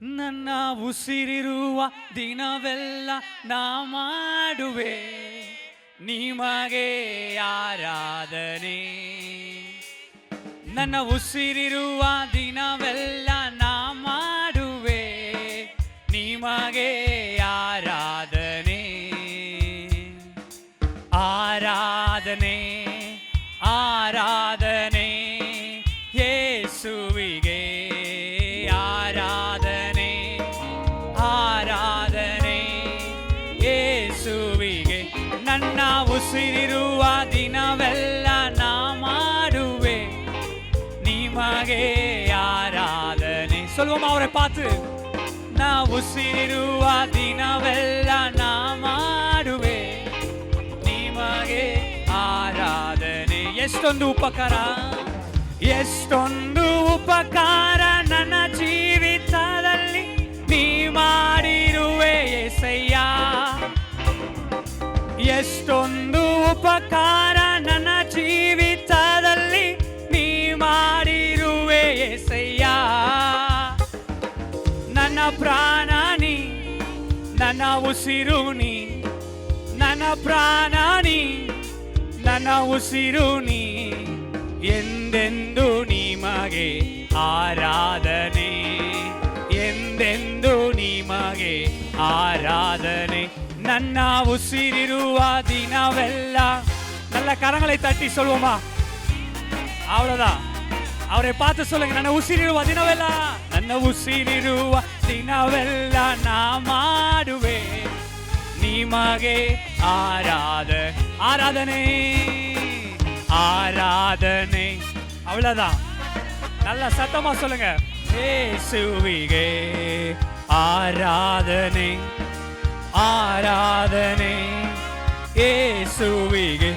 ನನ್ನ ಉಸಿರಿರುವ ದಿನವೆಲ್ಲ ನಾ ಮಾಡುವೆ ನಿಮಗೆ ಆರಾಧನೆ. ನನ್ನ ಉಸಿರಿರುವ ದಿನವೆಲ್ಲ ನಾ ಮಾಡುವೆ ನಿಮಗೆ ಆರಾಧನೆ. ಆರಾಧನೆ ಆರಾಧನೆ ಯೇಸುವಿಗೆ ಆರಾಧನೆ. ಆರಾಧನೆ ಯೇಸುವಿಗೆ. ನನ್ನ ಉಸಿರಿರುವ ದಿನವೆಲ್ಲ ನಾ ಮಾಡುವೆ ನಿಮಗೆ ಆರಾಧನೆ. சொல்வோமா அவரை பார்த்து? ನಾ ಉಸಿರಿರುವ ದಿನವೆಲ್ಲ ನಾ ಮಾಡುವೆ ನಿಮಗೆ ಆರಾಧನೆ. ಎಷ್ಟೊಂದು ಉಪಕಾರ, ಎಷ್ಟೊಂದು ಉಪಕಾರ ನನ್ನ ಜೀವಿತದಲ್ಲಿ ನೀ ಮಾಡಿರುವೆ యేసయ్య. ಎಷ್ಟೊಂದು ಉಪಕಾರ ನನ್ನ ಜೀವಿತದಲ್ಲಿ ನೀ ಮಾಡಿರುವೆ యేసయ్య. ನನ್ನ ಪ್ರಾಣ ನೀ, ನನ್ನ ಉಸಿರು ನೀ, ನನ್ನ ಪ್ರಾಣ ನೀ, ನನ್ನ ಉಸಿರು ನೀ. ಎಂದೆಂದು ನಿಮಗೆ ಆರಾಧನೆ, ಎಂದೆಂದು ನಿಮಗೆ ಆರಾಧನೆ. ನನ್ನ ಉಸಿರಿರುವ ದಿನವೆಲ್ಲ. நல்ல கரங்களை தட்டி சொல்வோமா? அவ்வளவுதான். அவரை பார்த்து சொல்லுங்க, ನನ್ನ ಉಸಿರಿರುವ ದಿನವೆಲ್ಲ, ನನ್ನ ಉಸಿರಿರುವ ದಿನವೆಲ್ಲ ನಾ ಮಾಡುವೆ ನಿಮಗೆ ಆರಾಧನೆ ஆராதனை. அவ்வளவுதான். நல்ல சத்தமா சொல்லுங்க, இயேசுவிಗೆ ஆராதனை. ஆராதனை இயேசுவிಗೆ.